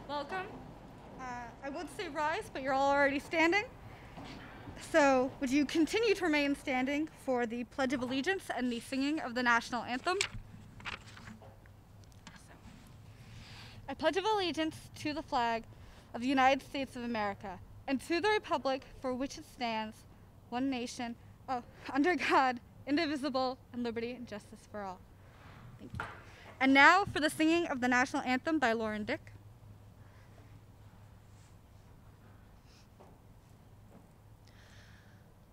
Welcome. I would say rise, but you're all already standing. So would you continue to remain standing for the Pledge of Allegiance and the singing of the National Anthem? I pledge of allegiance to the flag of the United States of America and to the republic for which it stands, one nation, under God, indivisible, and liberty and justice for all. Thank you. And now for the singing of the National Anthem by Lauren Dick.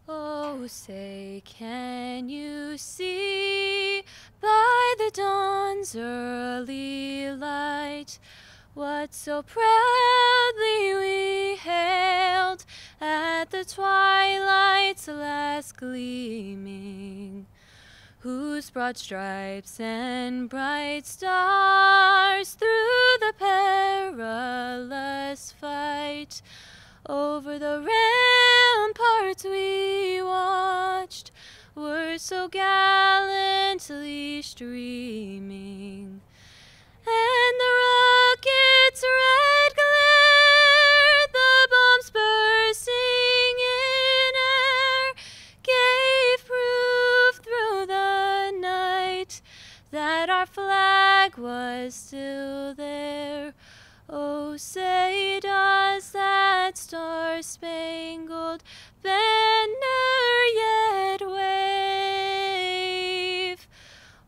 Oh, say, can you see by the dawn's early light what so proudly we hailed at the twilight's last gleaming, whose broad stripes and bright stars through the perilous fight over the ramparts we watched were so gallantly streaming, and the rocket's red glare, the bombs bursting in air, gave proof through the night that our flag was still there. Oh, say does that star-spangled banner yet wave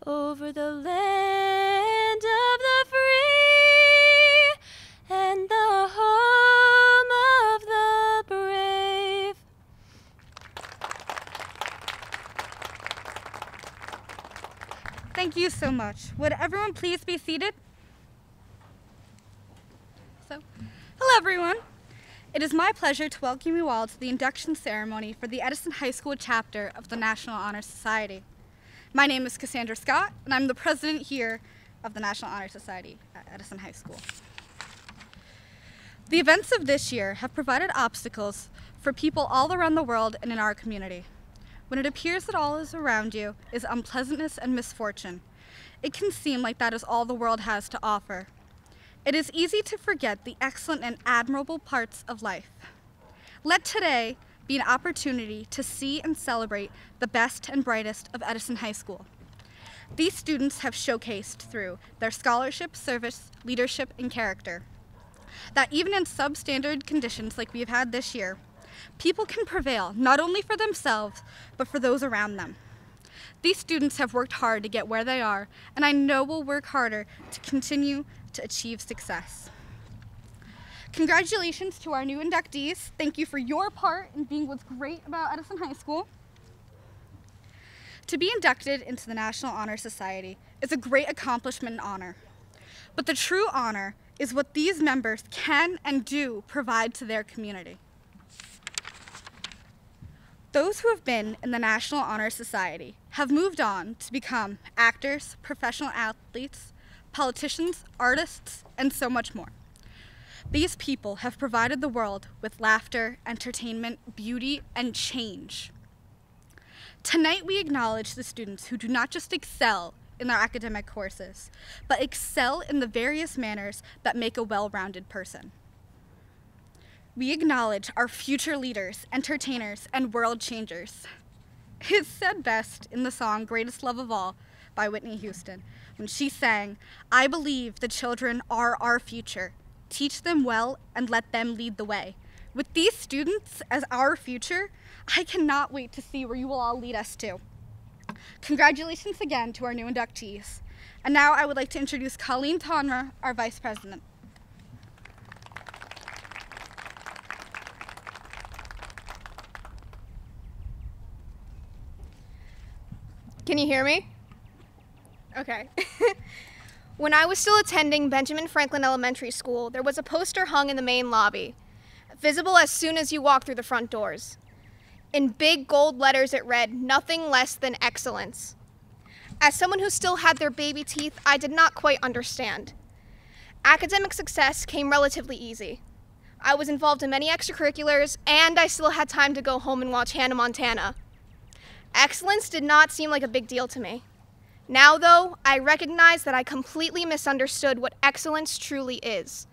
over the land of the free and the home of the brave? Thank you so much. Would everyone please be seated? Hello everyone. It is my pleasure to welcome you all to the induction ceremony for the Edison High School chapter of the National Honor Society. My name is Cassandra Scott, and I'm the president here of the National Honor Society at Edison High School. The events of this year have provided obstacles for people all around the world and in our community. When it appears that all is around you is unpleasantness and misfortune, it can seem like that is all the world has to offer. It is easy to forget the excellent and admirable parts of life. Let today be an opportunity to see and celebrate the best and brightest of Edison High School. These students have showcased through their scholarship, service, leadership, and character that even in substandard conditions like we've had this year, people can prevail not only for themselves, but for those around them. These students have worked hard to get where they are, and I know will work harder to continue to achieve success. Congratulations to our new inductees. Thank you for your part in being what's great about Edison High School. To be inducted into the National Honor Society is a great accomplishment and honor. But the true honor is what these members can and do provide to their community. Those who have been in the National Honor Society have moved on to become actors, professional athletes, politicians, artists, and so much more. These people have provided the world with laughter, entertainment, beauty, and change. Tonight we acknowledge the students who do not just excel in their academic courses, but excel in the various manners that make a well-rounded person. We acknowledge our future leaders, entertainers, and world changers. It's said best in the song Greatest Love of All by Whitney Houston, when she sang, "I believe the children are our future. Teach them well and let them lead the way." With these students as our future, I cannot wait to see where you will all lead us to. Congratulations again to our new inductees. And now I would like to introduce Colleen Tanma, our Vice President. Can you hear me? Okay. When I was still attending Benjamin Franklin Elementary School, there was a poster hung in the main lobby, visible as soon as you walk through the front doors. In big gold letters it read, "Nothing less than excellence." As someone who still had their baby teeth, I did not quite understand. Academic success came relatively easy. I was involved in many extracurriculars, and I still had time to go home and watch Hannah Montana. Excellence did not seem like a big deal to me. Now, though, I recognize that I completely misunderstood what excellence truly is.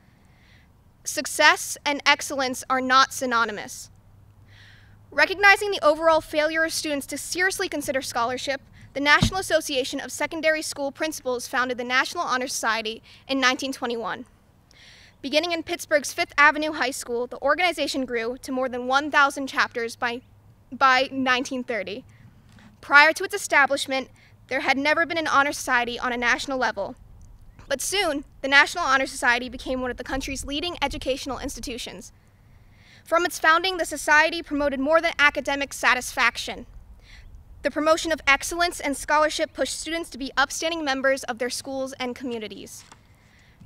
Success and excellence are not synonymous. Recognizing the overall failure of students to seriously consider scholarship, the National Association of Secondary School Principals founded the National Honor Society in 1921. Beginning in Pittsburgh's Fifth Avenue High School, the organization grew to more than 1,000 chapters by 1930. Prior to its establishment, there had never been an honor society on a national level. But soon, the National Honor Society became one of the country's leading educational institutions. From its founding, the society promoted more than academic satisfaction. The promotion of excellence and scholarship pushed students to be upstanding members of their schools and communities.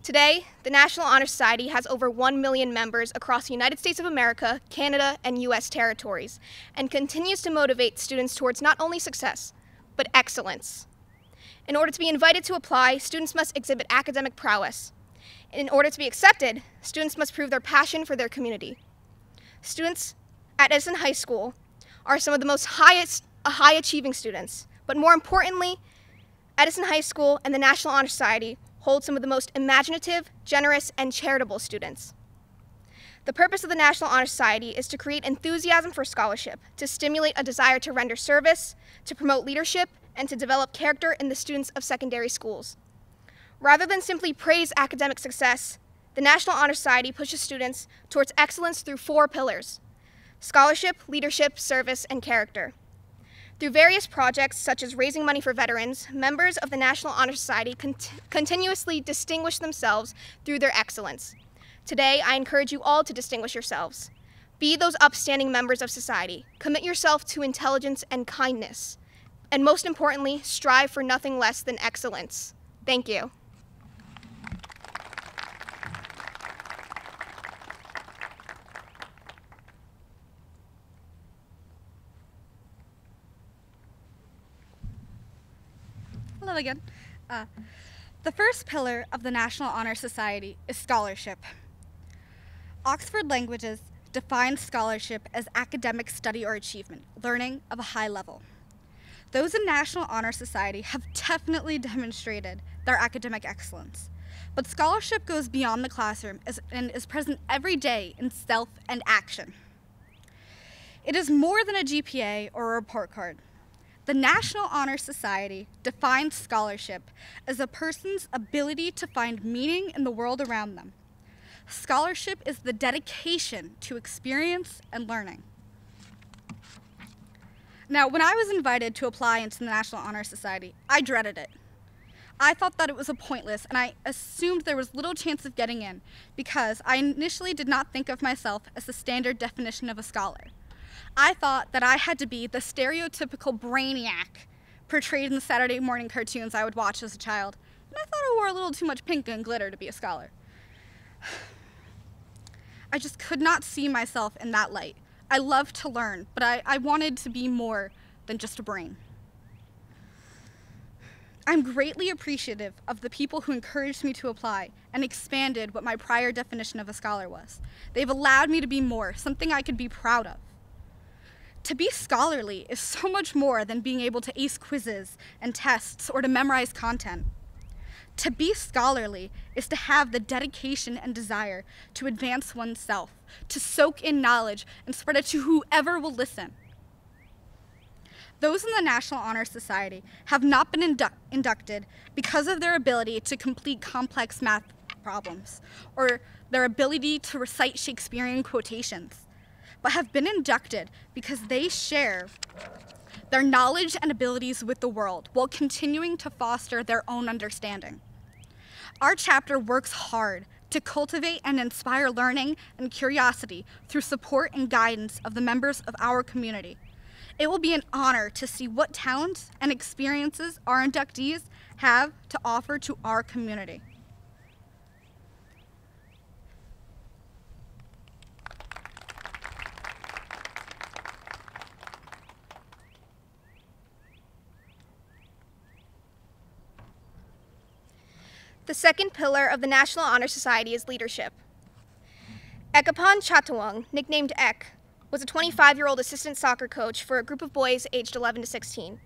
Today, the National Honor Society has over 1 million members across the United States of America, Canada, and U.S. territories, and continues to motivate students towards not only success, but excellence. In order to be invited to apply, students must exhibit academic prowess. In order to be accepted, students must prove their passion for their community. Students at Edison High School are some of the most high-achieving students, but more importantly, Edison High School and the National Honor Society hold some of the most imaginative, generous, and charitable students. The purpose of the National Honor Society is to create enthusiasm for scholarship, to stimulate a desire to render service, to promote leadership, and to develop character in the students of secondary schools. Rather than simply praise academic success, the National Honor Society pushes students towards excellence through 4 pillars: scholarship, leadership, service, and character. Through various projects, such as raising money for veterans, members of the National Honor Society continuously distinguish themselves through their excellence. Today, I encourage you all to distinguish yourselves. Be those upstanding members of society. Commit yourself to intelligence and kindness. And most importantly, strive for nothing less than excellence. Thank you. Hello again. The first pillar of the National Honor Society is scholarship. Oxford Languages defines scholarship as academic study or achievement, learning of a high level. Those in National Honor Society have definitely demonstrated their academic excellence, but scholarship goes beyond the classroom and is present every day in self and action. It is more than a GPA or a report card. The National Honor Society defines scholarship as a person's ability to find meaning in the world around them. Scholarship is the dedication to experience and learning. Now, when I was invited to apply into the National Honor Society, I dreaded it. I thought that it was pointless, and I assumed there was little chance of getting in because I initially did not think of myself as the standard definition of a scholar. I thought that I had to be the stereotypical brainiac portrayed in the Saturday morning cartoons I would watch as a child, and I thought I wore a little too much pink and glitter to be a scholar. I just could not see myself in that light. I loved to learn, but I wanted to be more than just a brain. I'm greatly appreciative of the people who encouraged me to apply and expanded what my prior definition of a scholar was. They've allowed me to be more, something I could be proud of. To be scholarly is so much more than being able to ace quizzes and tests or to memorize content. To be scholarly is to have the dedication and desire to advance oneself, to soak in knowledge and spread it to whoever will listen. Those in the National Honor Society have not been inducted because of their ability to complete complex math problems or their ability to recite Shakespearean quotations, but have been inducted because they share their knowledge and abilities with the world while continuing to foster their own understanding. Our chapter works hard to cultivate and inspire learning and curiosity through support and guidance of the members of our community. It will be an honor to see what talents and experiences our inductees have to offer to our community. The second pillar of the National Honor Society is leadership. Ekapon Chatawang, nicknamed Ek, was a 25-year-old assistant soccer coach for a group of boys aged 11 to 16.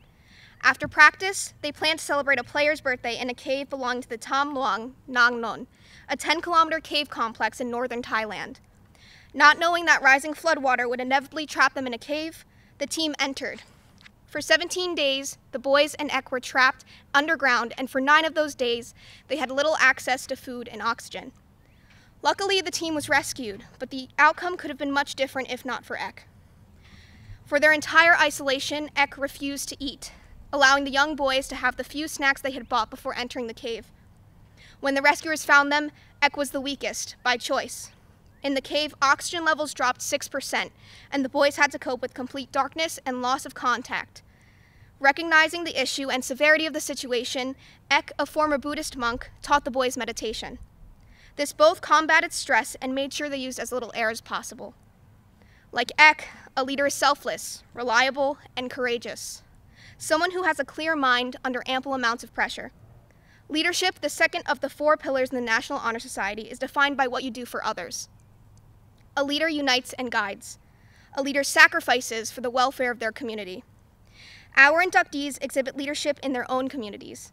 After practice, they planned to celebrate a player's birthday in a cave belonging to the Tam Luang Nang Non, a 10-kilometer cave complex in northern Thailand. Not knowing that rising floodwater would inevitably trap them in a cave, the team entered. For 17 days, the boys and Ek were trapped underground, and for 9 of those days, they had little access to food and oxygen. Luckily, the team was rescued, but the outcome could have been much different if not for Ek. For their entire isolation, Ek refused to eat, allowing the young boys to have the few snacks they had bought before entering the cave. When the rescuers found them, Ek was the weakest, by choice. In the cave, oxygen levels dropped 6%, and the boys had to cope with complete darkness and loss of contact. Recognizing the issue and severity of the situation, Ek, a former Buddhist monk, taught the boys meditation. This both combated stress and made sure they used as little air as possible. Like Ek, a leader is selfless, reliable, and courageous. Someone who has a clear mind under ample amounts of pressure. Leadership, the second of the 4 pillars in the National Honor Society, is defined by what you do for others. A leader unites and guides. A leader sacrifices for the welfare of their community. Our inductees exhibit leadership in their own communities.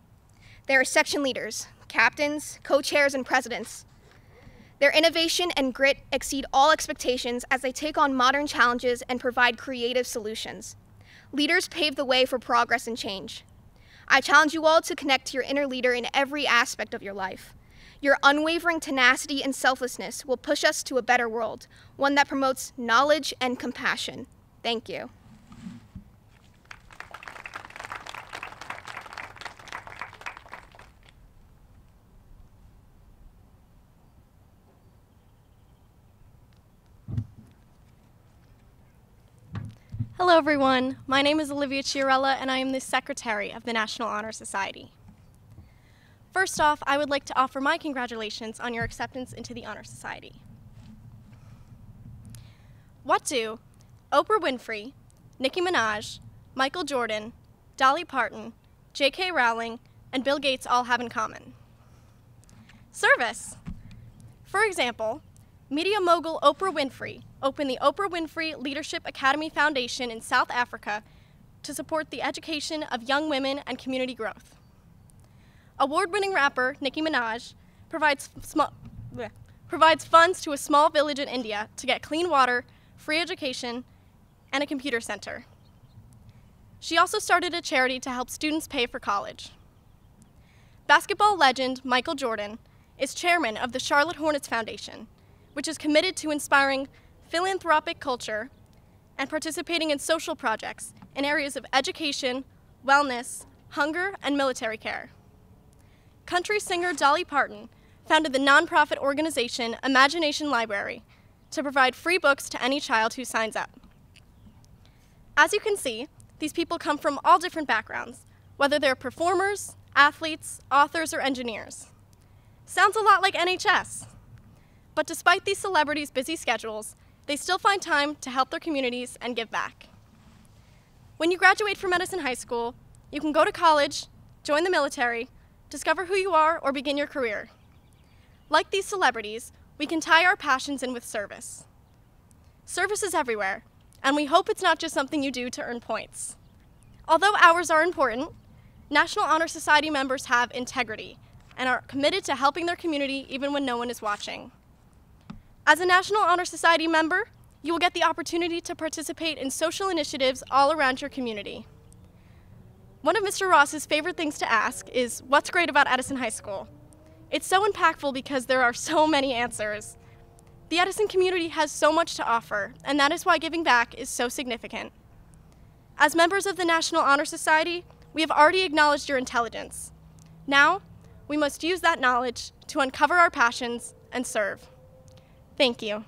They are section leaders, captains, co-chairs, and presidents. Their innovation and grit exceed all expectations as they take on modern challenges and provide creative solutions. Leaders pave the way for progress and change. I challenge you all to connect to your inner leader in every aspect of your life. Your unwavering tenacity and selflessness will push us to a better world, one that promotes knowledge and compassion. Thank you. Hello everyone, my name is Olivia Chiarella and I am the Secretary of the National Honor Society. First off, I would like to offer my congratulations on your acceptance into the Honor Society. What do Oprah Winfrey, Nicki Minaj, Michael Jordan, Dolly Parton, J.K. Rowling, and Bill Gates all have in common? Service. For example, media mogul Oprah Winfrey opened the Oprah Winfrey Leadership Academy Foundation in South Africa to support the education of young women and community growth. Award-winning rapper Nicki Minaj provides funds to a small village in India to get clean water, free education, and a computer center. She also started a charity to help students pay for college. Basketball legend Michael Jordan is chairman of the Charlotte Hornets Foundation, which is committed to inspiring philanthropic culture and participating in social projects in areas of education, wellness, hunger, and military care. Country singer Dolly Parton founded the nonprofit organization Imagination Library to provide free books to any child who signs up. As you can see, these people come from all different backgrounds, whether they're performers, athletes, authors, or engineers. Sounds a lot like NHS. But despite these celebrities' busy schedules, they still find time to help their communities and give back. When you graduate from Edison High School, you can go to college, join the military, discover who you are, or begin your career. Like these celebrities, we can tie our passions in with service. Service is everywhere, and we hope it's not just something you do to earn points. Although hours are important, National Honor Society members have integrity and are committed to helping their community even when no one is watching. As a National Honor Society member, you will get the opportunity to participate in social initiatives all around your community. One of Mr. Ross's favorite things to ask is, what's great about Edison High School? It's so impactful because there are so many answers. The Edison community has so much to offer, and that is why giving back is so significant. As members of the National Honor Society, we have already acknowledged your intelligence. Now, we must use that knowledge to uncover our passions and serve. Thank you.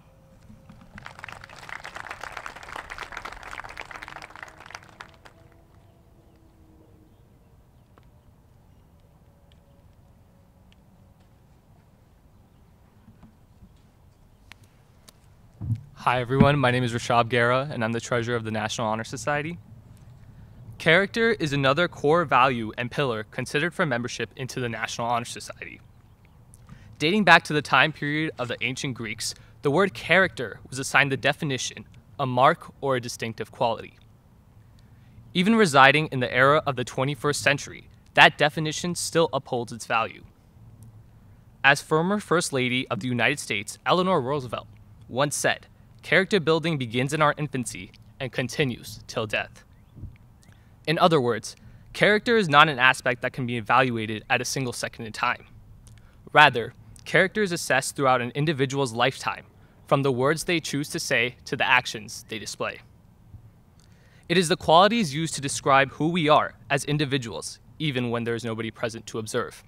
Hi everyone, my name is Rashab Guerra and I'm the treasurer of the National Honor Society. Character is another core value and pillar considered for membership into the National Honor Society. Dating back to the time period of the ancient Greeks, the word character was assigned the definition, a mark or a distinctive quality. Even residing in the era of the 21st century, that definition still upholds its value. As former First Lady of the United States, Eleanor Roosevelt, once said, "Character building begins in our infancy and continues till death." In other words, character is not an aspect that can be evaluated at a single second in time. Rather, character is assessed throughout an individual's lifetime, from the words they choose to say to the actions they display. It is the qualities used to describe who we are as individuals, even when there is nobody present to observe.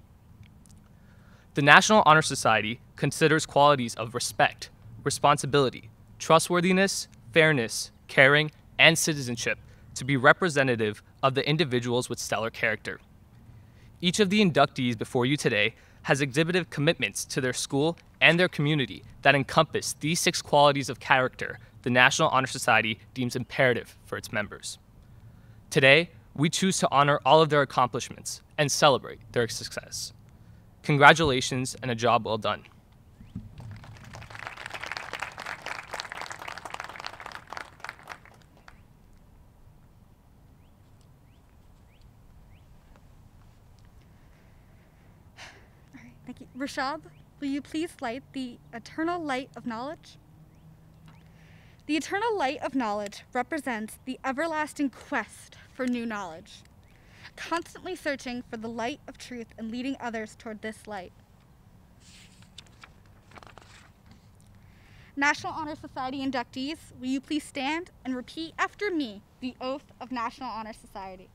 The National Honor Society considers qualities of respect, responsibility, trustworthiness, fairness, caring, and citizenship to be representative of the individuals with stellar character. Each of the inductees before you today has exhibited commitments to their school and their community that encompass these 6 qualities of character the National Honor Society deems imperative for its members. Today, we choose to honor all of their accomplishments and celebrate their success. Congratulations and a job well done. Thank you. Rashab, will you please light the eternal light of knowledge? The eternal light of knowledge represents the everlasting quest for new knowledge, constantly searching for the light of truth and leading others toward this light. National Honor Society inductees, will you please stand and repeat after me the oath of National Honor Society?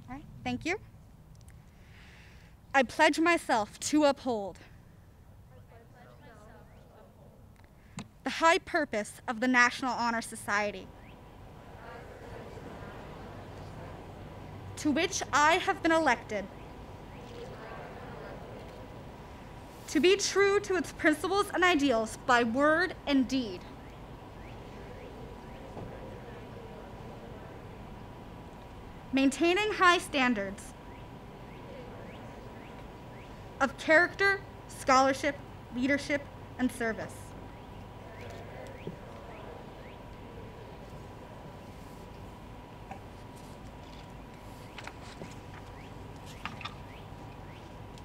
All right, thank you. I pledge myself to uphold the high purpose of the National Honor Society, to which I have been elected, to be true to its principles and ideals by word and deed, maintaining high standards of character, scholarship, leadership, and service.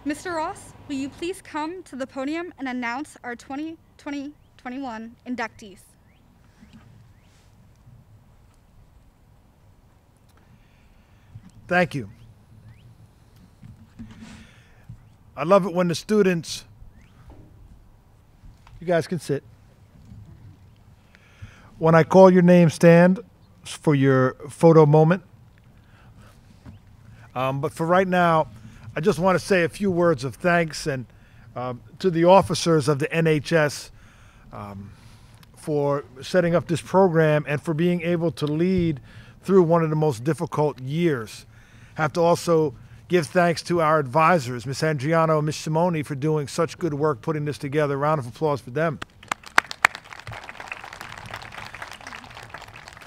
Mr. Ross, will you please come to the podium and announce our 2020-21 inductees? Thank you. I love it when the students, you guys can sit. When I call your name, stand for your photo moment. But for right now, I just want to say a few words of thanks and to the officers of the NHS for setting up this program and for being able to lead through one of the most difficult years. Have to also give thanks to our advisors, Ms. Andriano and Ms. Simone, for doing such good work putting this together. Round of applause for them.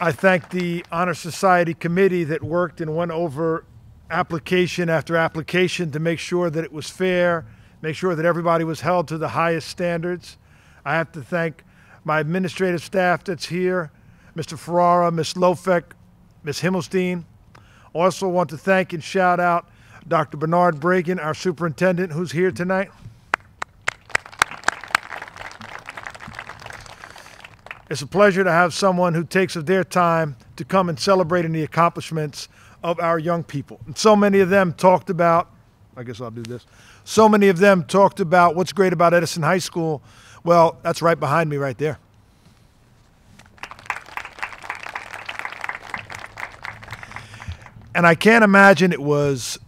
I thank the Honor Society committee that worked and went over application after application to make sure that it was fair, make sure that everybody was held to the highest standards. I have to thank my administrative staff that's here, Mr. Ferrara, Ms. Lofek, Ms. Himmelstein. Also want to thank and shout out Dr. Bernard Bragan, our superintendent, who's here tonight. It's a pleasure to have someone who takes of their time to come and celebrate in the accomplishments of our young people. And so many of them talked about, I guess I'll do this. So many of them talked about what's great about Edison High School. Well, that's right behind me right there. And I can't imagine it was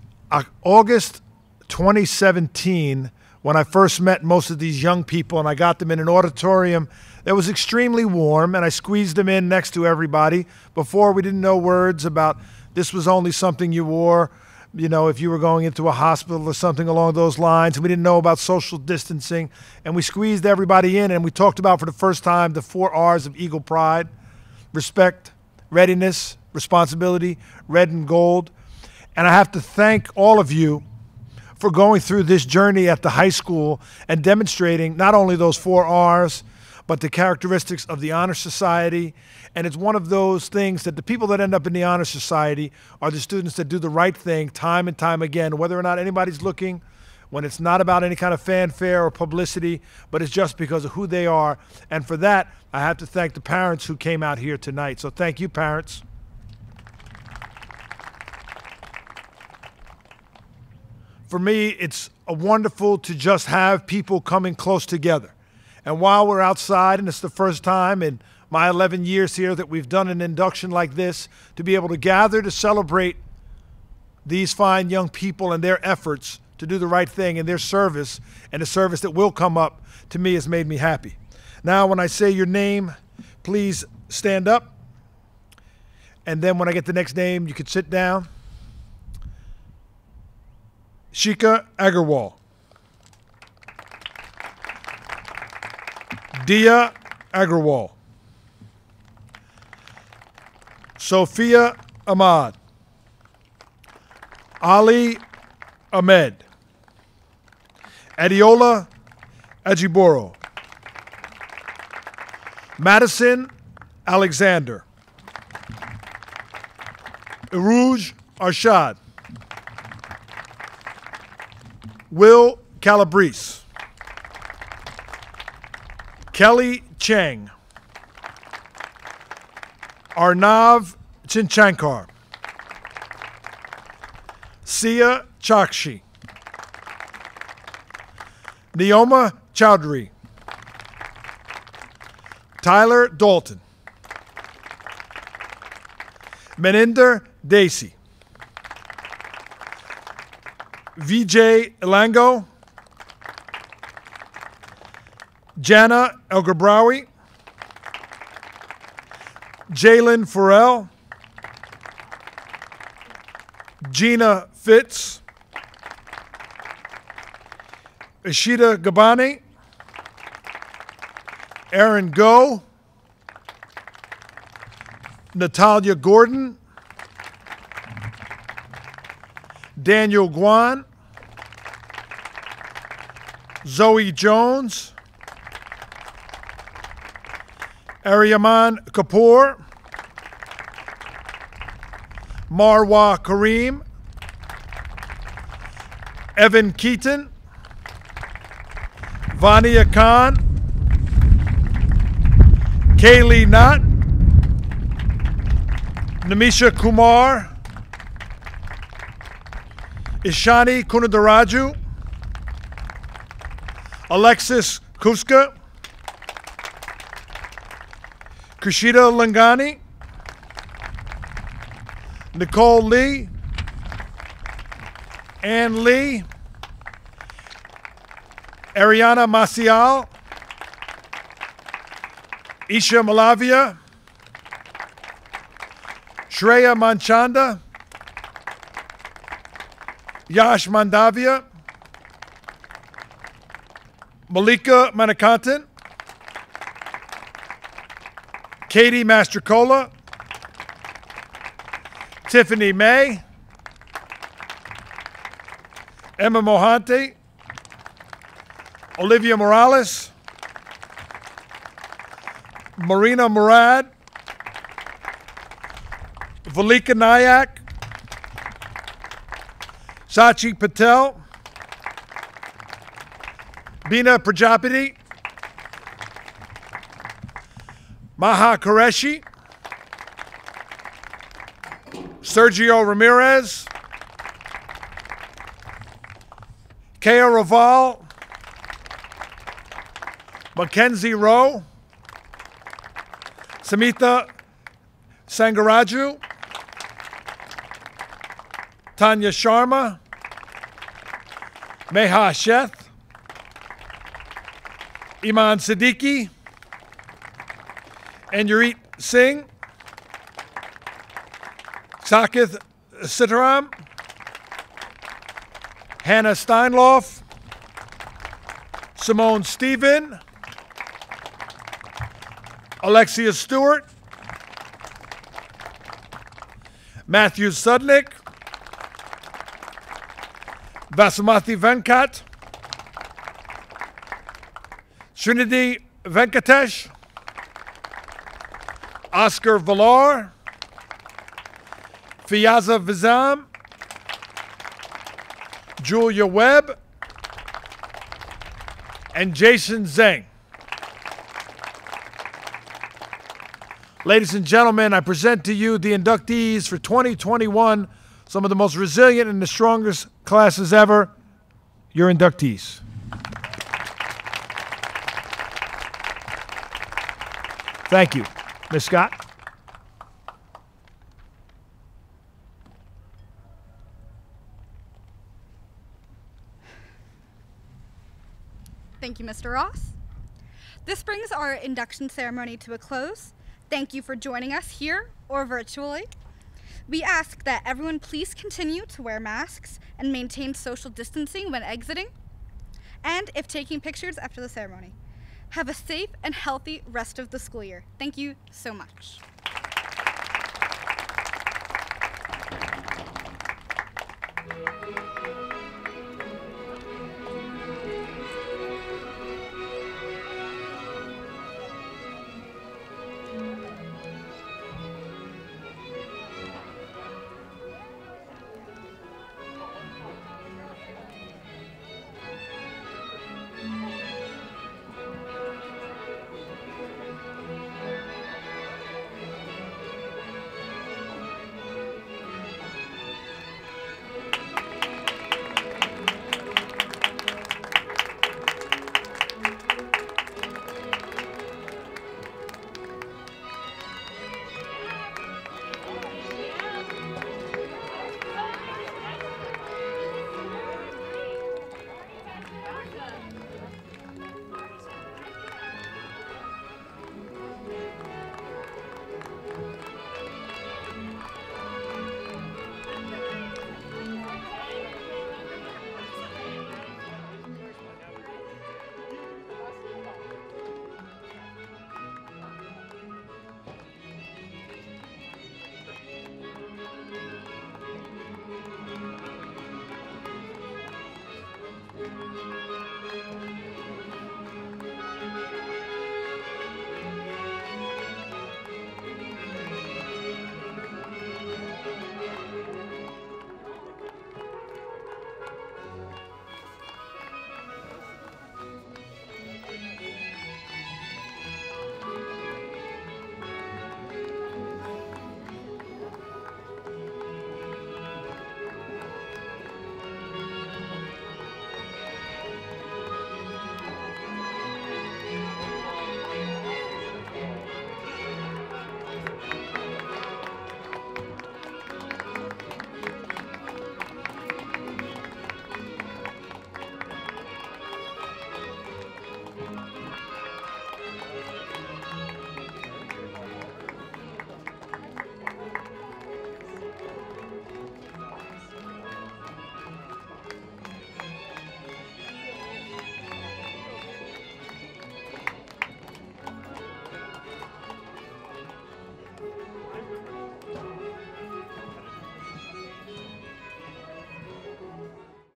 August 2017 when I first met most of these young people, and I got them in an auditorium that was extremely warm, and I squeezed them in next to everybody. Before, we didn't know words about this was only something you wore, you know, if you were going into a hospital or something along those lines. And we didn't know about social distancing, and we squeezed everybody in, and we talked about for the first time the 4 R's of Eagle Pride: respect, readiness, responsibility, red and gold. And I have to thank all of you for going through this journey at the high school and demonstrating not only those 4 R's, but the characteristics of the Honor Society. And it's one of those things that the people that end up in the Honor Society are the students that do the right thing time and time again, whether or not anybody's looking, when it's not about any kind of fanfare or publicity, but it's just because of who they are. And for that, I have to thank the parents who came out here tonight. So thank you, parents. For me, it's wonderful to just have people coming close together. And while we're outside, and it's the first time in my 11 years here that we've done an induction like this, to be able to gather to celebrate these fine young people and their efforts to do the right thing and their service, and the service that will come up, to me has made me happy. Now, when I say your name, please stand up. And then when I get the next name, you could sit down. Shika Agarwal. Dia Agarwal. Sophia Ahmad. Ali Ahmed. Adiola Ajiboro. Madison Alexander. Irouge Arshad. Will Calabrese. Kelly Chang. Arnav Chinchankar. Sia Chakshi. Neoma Chowdhury. Tyler Dalton. Meninder Desi. Vijay Elango. Jana Elgabrawi. Jalen Farrell. Gina Fitz. Ishita Gabani. Aaron Go. Natalia Gordon. Daniel Guan. Zoe Jones. Aryaman Kapoor. Marwa Kareem. Evan Keaton. Vania Khan. Kaylee Knott. Namisha Kumar. Ishani Kunadaraju. Alexis Kuska. Kushida Langani. Nicole Lee. Ann Lee. Ariana Maciel. Isha Malavia. Shreya Manchanda. Yash Mandavia. Malika Manikantan. Katie Mastrocola. Tiffany May. Emma Mohante. Olivia Morales. Marina Murad. Valika Nayak. Sachi Patel. Bina Prajapati. Maha Qureshi, Sergio Ramirez, Kea Raval, Mackenzie Rowe, Samita Sangaraju, Tanya Sharma, Meha Sheth, Iman Siddiqui, Anjurit Singh, Sakith Sitaram, Hannah Steinloff, Simone Stephen, Alexia Stewart, Matthew Sudnick, Vasumati Venkat, Srinidhi Venkatesh, Oscar Villar, Fiyaza Vizam, Julia Webb, and Jason Zeng. Ladies and gentlemen, I present to you the inductees for 2021, some of the most resilient and the strongest classes ever, your inductees. Thank you. Ms. Scott? Thank you, Mr. Ross. This brings our induction ceremony to a close. Thank you for joining us here or virtually. We ask that everyone please continue to wear masks and maintain social distancing when exiting, and if taking pictures after the ceremony. Have a safe and healthy rest of the school year. Thank you so much.